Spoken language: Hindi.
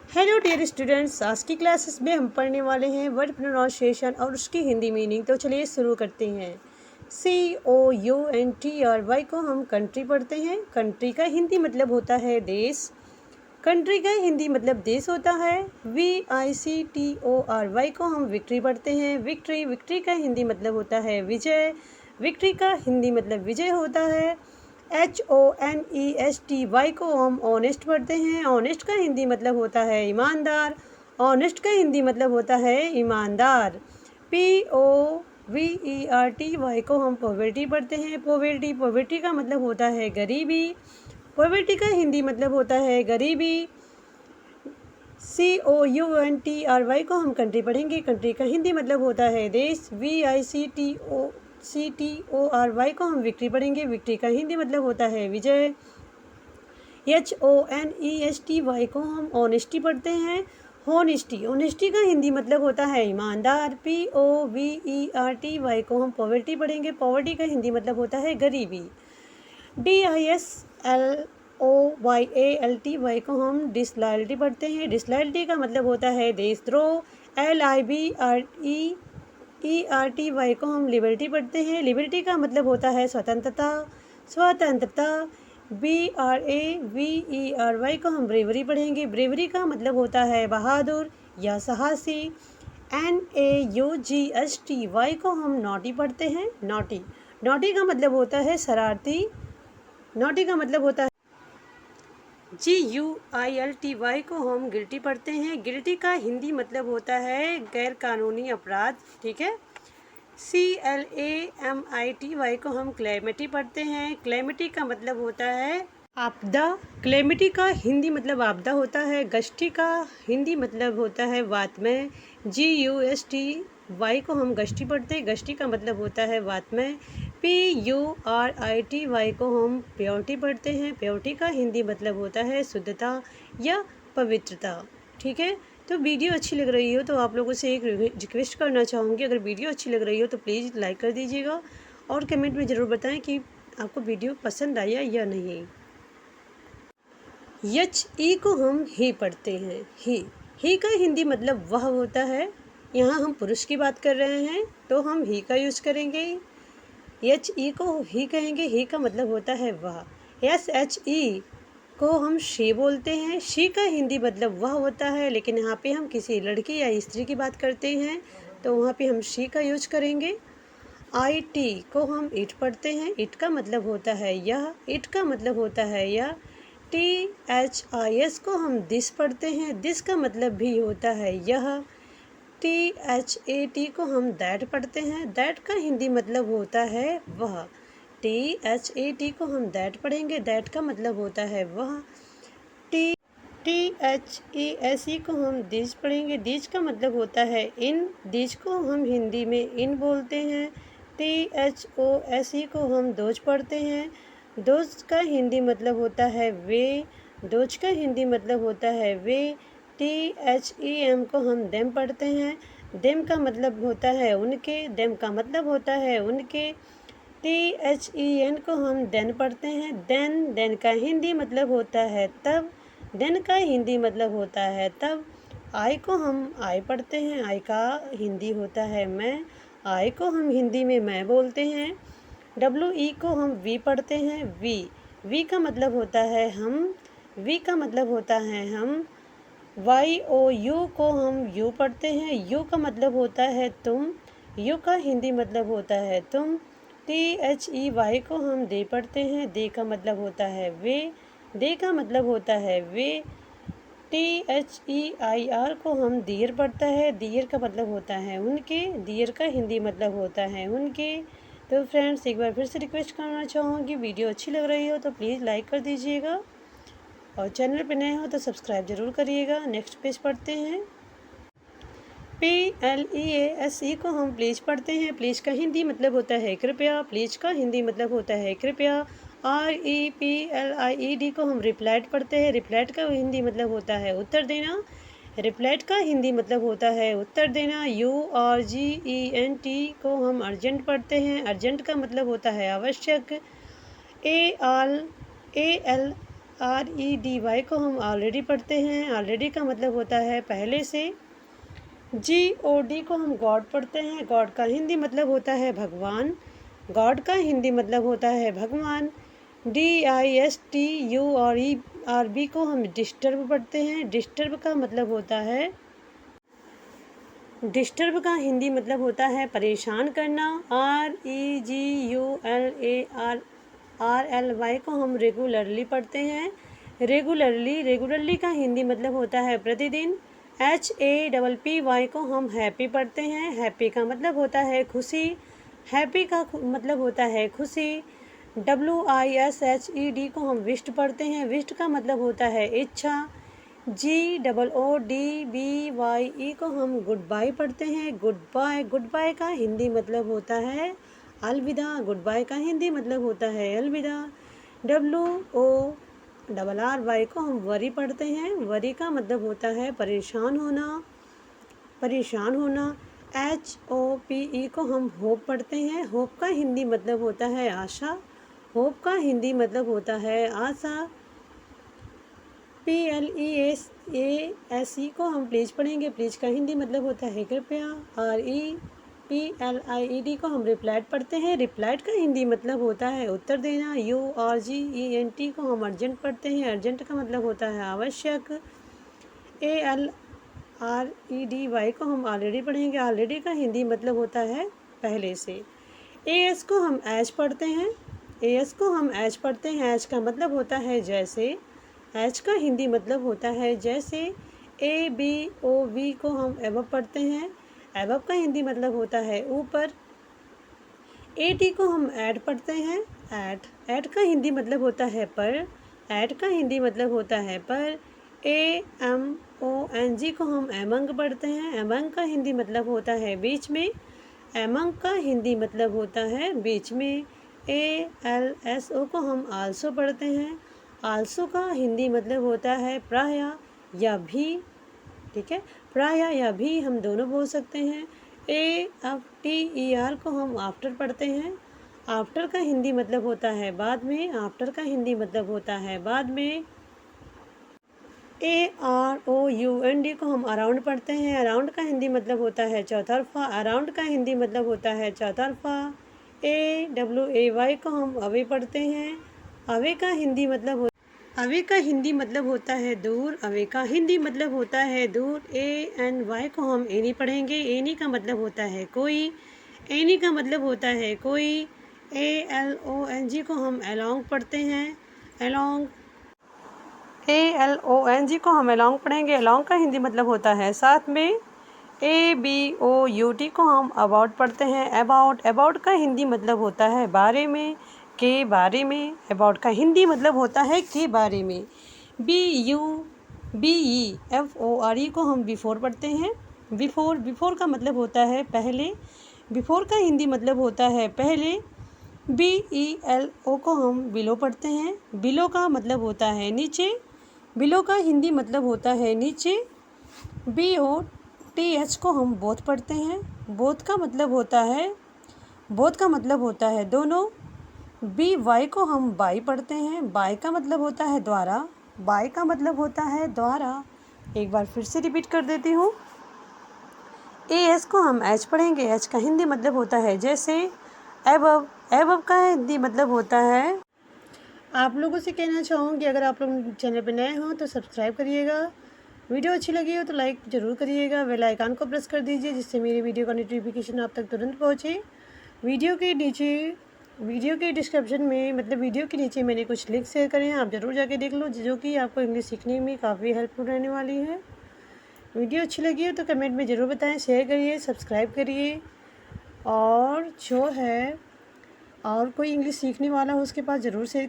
हेलो डियर स्टूडेंट्स, आज की क्लासेस में हम पढ़ने वाले हैं वर्ड प्रोनाउंसिएशन और उसकी हिंदी मीनिंग। तो चलिए शुरू करते हैं। COUNTRY को हम कंट्री पढ़ते हैं। कंट्री का हिंदी मतलब होता है देश। कंट्री का हिंदी मतलब देश होता है। VICTORY को हम विक्ट्री पढ़ते हैं। विक्ट्री का हिंदी मतलब होता है विजय। विक्ट्री का हिंदी मतलब विजय होता है। HONESTY को हम ऑनेस्ट पढ़ते हैं। ऑनेस्ट का हिंदी मतलब होता है ईमानदार। ऑनेस्ट का हिंदी मतलब होता है ईमानदार। POVERTY को हम पॉवर्टी पढ़ते हैं। पॉवर्टी का मतलब होता है गरीबी। पॉवर्टी का हिंदी मतलब होता है गरीबी। COUNTRY को हम कंट्री पढ़ेंगे। कंट्री का हिंदी मतलब होता है देश। VICTORY को हम विक्ट्री पढ़ेंगे। विक्ट्री का हिंदी मतलब होता है विजय। HONESTY को हम ऑनेस्टी पढ़ते हैं। ऑनेस्टी का हिंदी मतलब होता है ईमानदार। POVERTY को हम पॉवर्टी पढ़ेंगे। पॉवर्टी का हिंदी मतलब होता है गरीबी। DISLOYALTY को हम डिसलॉयल्टी पढ़ते हैं। डिसलॉयल्टी का मतलब होता है देशद्रोह। LIBERTY को हम लिबर्टी पढ़ते हैं। लिबर्टी का मतलब होता है स्वतंत्रता। BRAVERY को हम ब्रेवरी पढ़ेंगे। ब्रेवरी का मतलब होता है बहादुर या साहसी। NAUGSTY को हम नॉटी पढ़ते हैं। नॉटी का मतलब होता है शरारती। नॉटी का मतलब होता है GUILTY को हम गिल्टी पढ़ते हैं। गिल्टी का हिंदी मतलब होता है गैर कानूनी अपराध। ठीक है। CLAMITY को हम क्लेमिटी पढ़ते हैं। क्लेमिटी का मतलब होता है आपदा। क्लेमिटी का हिंदी मतलब आपदा होता है। गश्ती का हिंदी मतलब होता है वातमय। GUSTY को हम गश्ती पढ़ते हैं। गश्ती का मतलब होता है वातमय। PURITY को हम प्योरिटी पढ़ते हैं। प्योरिटी का हिंदी मतलब होता है शुद्धता या पवित्रता। ठीक है। तो वीडियो अच्छी लग रही हो तो आप लोगों से एक रिक्वेस्ट करना चाहूँगी, अगर वीडियो अच्छी लग रही हो तो प्लीज़ लाइक कर दीजिएगा और कमेंट में ज़रूर बताएं कि आपको वीडियो पसंद आया या नहीं। HE को हम ही पढ़ते हैं। ही का हिंदी मतलब वह होता है। यहाँ हम पुरुष की बात कर रहे हैं तो हम ही का यूज़ करेंगे। HE को ही कहेंगे। ही का मतलब होता है वह। SHE को हम शी बोलते हैं। शी का हिंदी मतलब वह होता है, लेकिन यहाँ पे हम किसी लड़की या स्त्री की बात करते हैं तो वहाँ पे हम शी का यूज करेंगे। IT को हम इट पढ़ते हैं। इट का मतलब होता है यह। इट का मतलब होता है यह। THIS को हम दिस पढ़ते हैं। दिस का मतलब भी होता है यह। THAT को हम दैट पढ़ते हैं। दैट का हिंदी मतलब होता है वह। THAT को हम दैट पढ़ेंगे। दैट का मतलब होता है वह। THESE को हम दीज पढ़ेंगे। दीज का मतलब होता है इन। दीज को हम हिंदी में इन बोलते हैं। THOSE को हम दोज पढ़ते हैं। दोज का हिंदी मतलब होता है वे। दोज का हिंदी मतलब होता है वे। THEM को हम देम पढ़ते हैं। देम का मतलब होता है उनके। देम का मतलब होता है उनके। THEN को हम देन पढ़ते हैं। देन का हिंदी मतलब होता है तब। देन का हिंदी मतलब होता है तब। आई को हम आई पढ़ते हैं। आई का हिंदी होता है मैं। आई को हम हिंदी में मैं बोलते हैं। WE को हम वी पढ़ते हैं। वी का मतलब होता है हम। वी का मतलब होता है हम। YOU को हम यू पढ़ते हैं। यू का मतलब होता है तुम। यू का हिंदी मतलब होता है तुम। THEY को हम दे पढ़ते हैं। दे का मतलब होता है वे। दे का मतलब होता है वे। THEIR को हम दियर पढ़ता है। दियर का मतलब होता है उनके। दियर का हिंदी मतलब होता है उनके। तो फ्रेंड्स, एक बार फिर से रिक्वेस्ट करना चाहूँगी, वीडियो अच्छी लग रही हो तो प्लीज़ लाइक कर दीजिएगा और चैनल पर नए हो तो सब्सक्राइब ज़रूर करिएगा। नेक्स्ट पेज पढ़ते हैं। PLEASE को हम प्लीज़ पढ़ते हैं। प्लीज़ का हिंदी मतलब होता है कृपया। प्लीज़ का हिंदी मतलब होता है कृपया। REPLIED को हम रिप्लाइड पढ़ते हैं। रिप्लाइड का हिंदी मतलब होता है उत्तर देना। रिप्लाइड का हिंदी मतलब होता है उत्तर देना। URGENT को हम अर्जेंट पढ़ते हैं। अर्जेंट का मतलब होता है आवश्यक। ALALIED GREDY को हम ऑलरेडी पढ़ते हैं। ऑलरेडी का मतलब होता है पहले से। GOD को हम गॉड पढ़ते हैं। गॉड का हिंदी मतलब होता है भगवान। गॉड का हिंदी मतलब होता है भगवान। DISTURB को हम डिस्टर्ब पढ़ते हैं। डिस्टर्ब का मतलब होता है डिस्टर्ब का हिंदी मतलब होता है परेशान करना। REGULARRLY को हम रेगुलरली पढ़ते हैं। रेगुलरली का हिंदी मतलब होता है प्रतिदिन। HAPPY को हम हैप्पी पढ़ते हैं। हैप्पी का मतलब होता है खुशी। हैप्पी का मतलब होता है खुशी। WISHED को हम विश्ड पढ़ते हैं। विश्ड का मतलब होता है इच्छा। GOODBYE को हम गुड बाय पढ़ते हैं। गुड बाय का हिंदी मतलब होता है अलविदा। गुड बाय का हिंदी मतलब होता है अलविदा। WORRY को हम वरी पढ़ते हैं। वरी का मतलब होता है परेशान होना। HOPE को हम होप पढ़ते हैं। होप का हिंदी मतलब होता है आशा। होप का हिंदी मतलब होता है आशा। PLEASE को हम प्लीज पढ़ेंगे। प्लीज का हिंदी मतलब होता है कृपया। REPLIED को हम रिप्लाइड पढ़ते हैं। रिप्लाइड का हिंदी मतलब होता है उत्तर देना। URGENT को हम अर्जेंट पढ़ते हैं। अर्जेंट का मतलब होता है आवश्यक। ALREDY को हम ऑलरेडी पढ़ेंगे। ऑलरेडी का हिंदी मतलब होता है पहले से। AS को हम एज पढ़ते हैं। AS को हम एज पढ़ते हैं। एज का मतलब होता है जैसे। एज का हिंदी मतलब होता है जैसे। ABOV को हम एबव पढ़ते हैं। एबव का हिंदी मतलब होता है ऊपर। AT को हम ऐड पढ़ते हैं। ऐड का हिंदी मतलब होता है पर। ऐड का हिंदी मतलब होता है पर। AMONG को हम एमंग पढ़ते हैं। एमंग का हिंदी मतलब होता है बीच में। एमंग का हिंदी मतलब होता है बीच में। ALSO को हम आल्सो पढ़ते हैं। आल्सो का हिंदी मतलब होता है प्राय या भी। ठीक है, प्राय या भी हम दोनों बोल सकते हैं। AFTER को हम आफ्टर पढ़ते हैं। आफ्टर का हिंदी मतलब होता है बाद में। आफ्टर का हिंदी मतलब होता है बाद में। AROUND को हम अराउंड पढ़ते हैं। अराउंड का हिंदी मतलब होता है चौतरफा। अराउंड का हिंदी मतलब होता है चौतरफा। AWAY को हम अवे पढ़ते हैं। अवे का हिंदी मतलब होता है दूर। अवे का हिंदी मतलब होता है दूर। ANY को हम एनी पढ़ेंगे। एनी का मतलब होता है कोई। एनी का मतलब होता है कोई। ALONG को हम अलोंग पढ़ते हैं। अलोंग। ALONG को हम अलोंग पढ़ेंगे। अलोंग का हिंदी मतलब होता है साथ में। ABOUT को हम अबाउट पढ़ते हैं। अबाउट का हिंदी मतलब होता है बारे में, के बारे में। अबाउट का हिंदी मतलब होता है के बारे में। BUBEFORE को हम बिफोर पढ़ते हैं। बिफोर का मतलब होता है पहले। बिफोर का हिंदी मतलब होता है पहले। BELO को हम बिलो पढ़ते हैं। बिलो का मतलब होता है नीचे। बिलो का हिंदी मतलब होता है नीचे। BOTH को हम बोथ पढ़ते हैं। बोथ का मतलब होता है दोनों। BY को हम बाई पढ़ते हैं। बाई का मतलब होता है द्वारा। बाई का मतलब होता है द्वारा। एक बार फिर से रिपीट कर देती हूँ। AS को हम एच पढ़ेंगे। एच का हिंदी मतलब होता है जैसे। एबव का हिंदी मतलब होता है। आप लोगों से कहना चाहूँगी अगर आप लोग चैनल पर नए हों तो सब्सक्राइब करिएगा। वीडियो अच्छी लगी हो तो लाइक ज़रूर करिएगा। बेल आइकन को प्रेस कर दीजिए जिससे मेरी वीडियो का नोटिफिकेशन आप तक तुरंत पहुँचे। वीडियो के डिस्क्रिप्शन में वीडियो के नीचे मैंने कुछ लिंक शेयर करे हैं, आप ज़रूर जाके देख लो, जो कि आपको इंग्लिश सीखने में काफ़ी हेल्पफुल रहने वाली है। वीडियो अच्छी लगी हो तो कमेंट में ज़रूर बताएं, शेयर करिए, सब्सक्राइब करिए। और जो है और कोई इंग्लिश सीखने वाला हो उसके पास ज़रूर शेयर